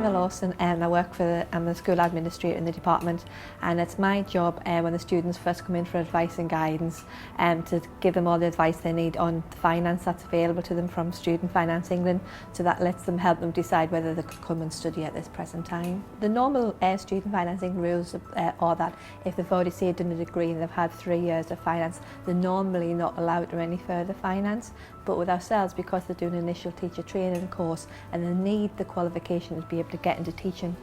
Emma Lawson and I work I'm the school administrator in the department, and it's my job when the students first come in for advice and guidance to give them all the advice they need on the finance that's available to them from Student Finance England, so that lets them help them decide whether they could come and study at this present time. The normal Student Finance England rules are that if they've already saved in a degree and they've had 3 years of finance, they're normally not allowed to any further finance. But with ourselves, because they're doing an initial teacher training course and they need the qualification to be able to get into teaching,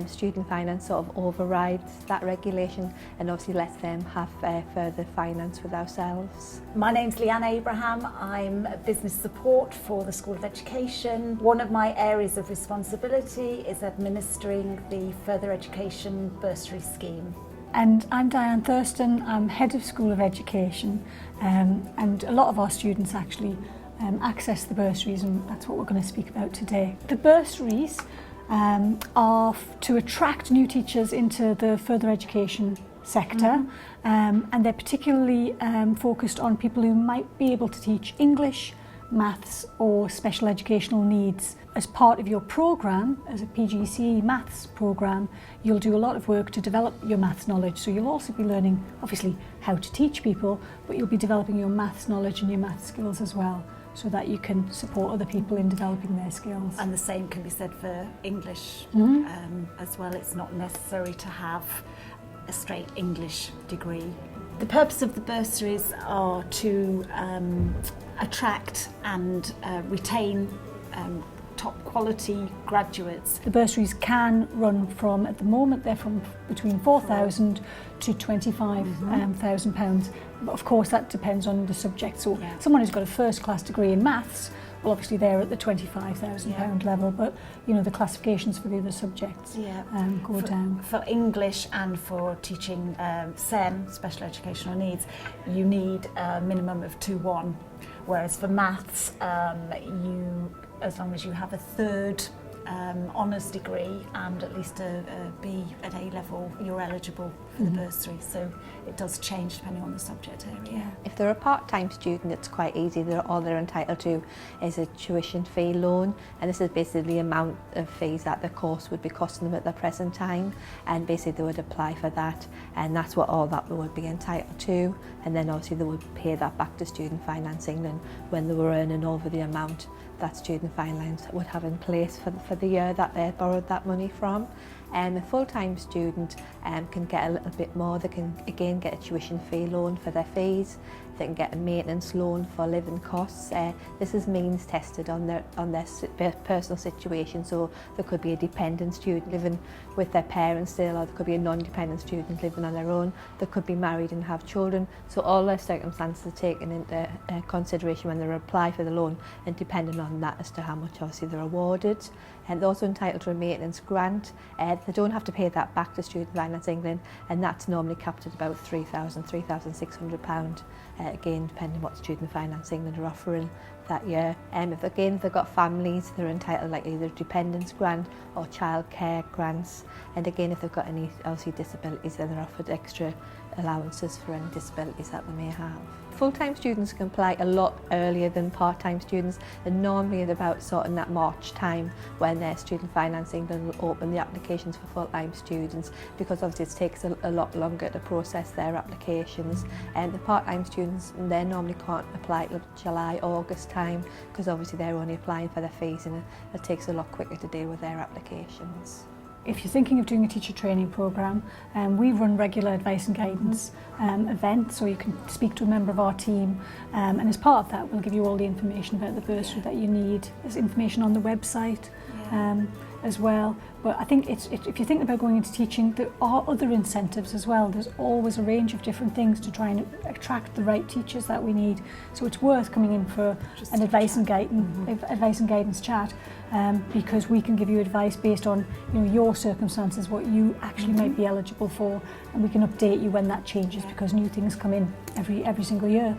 Student Finance sort of overrides that regulation and obviously lets them have further finance with ourselves. My name's Leanne Abraham. I'm business support for the School of Education. One of my areas of responsibility is administering the further education bursary scheme. And I'm Diane Thurston, I'm Head of School of Education, and a lot of our students actually access the bursaries, and that's what we're going to speak about today. The bursaries are to attract new teachers into the further education sector, and they're particularly focused on people who might be able to teach English, maths or special educational needs. As part of your programme, as a PGCE maths programme, you'll do a lot of work to develop your maths knowledge. So you'll also be learning, obviously, how to teach people, but you'll be developing your maths knowledge and your maths skills as well, so that you can support other people in developing their skills. And the same can be said for English as well. It's not necessary to have a straight English degree. The purpose of the bursaries are to attract and retain top quality graduates. The bursaries can run from, at the moment, they're from between £4,000 to £25,000. But of course that depends on the subject. So someone who's got a first class degree in maths, well obviously they're at the £25,000 level, but you know the classifications for the other subjects go down. For English and for teaching SEN, special educational needs, you need a minimum of 2-1, whereas for maths, as long as you have a third honours degree and at least a B at A level, you're eligible for the bursary. So it does change depending on the subject area. If they're a part-time student, it's quite easy. All they're entitled to is a tuition fee loan, and this is basically the amount of fees that the course would be costing them at the present time, and basically they would apply for that, and that's what all that they would be entitled to, and then obviously they would pay that back to Student Finance England when they were earning over the amount that Student Finance would have in place for the year that they borrowed that money from. A full-time student can get a little bit more. They can again get a tuition fee loan for their fees. They can get a maintenance loan for living costs. This is means tested on their personal situation. So there could be a dependent student living with their parents still, or there could be a non-dependent student living on their own. They could be married and have children. So all their circumstances are taken into consideration when they apply for the loan, and depending on that as to how much obviously they're awarded. And they're also entitled to a maintenance grant. They don't have to pay that back to Student Finance England, and that's normally capped at about £3,600, again depending what Student Finance England are offering that year. If they've got families, they're entitled like either dependence grant or childcare grants, and again if they've got any obviously disabilities, then they're offered extra allowances for any disabilities that they may have. Full-time students can apply a lot earlier than part-time students, and normally at about sort of that March time when their Student Finance England will open the applications for full-time students, because obviously it takes a lot longer to process their applications. And the part-time students, they normally can't apply till July, August time, because obviously they're only applying for their fees, and it takes a lot quicker to deal with their applications. If you're thinking of doing a teacher training programme, we run regular advice and guidance events, so you can speak to a member of our team, and as part of that we'll give you all the information about the bursary that you need. There's information on the website as well. But I think if you're thinking about going into teaching, there are other incentives as well. There's always a range of different things to try and attract the right teachers that we need. So it's worth coming in for an advice and guidance chat, because we can give you advice based on your circumstances, what you actually might be eligible for, and we can update you when that changes, because new things come in every single year.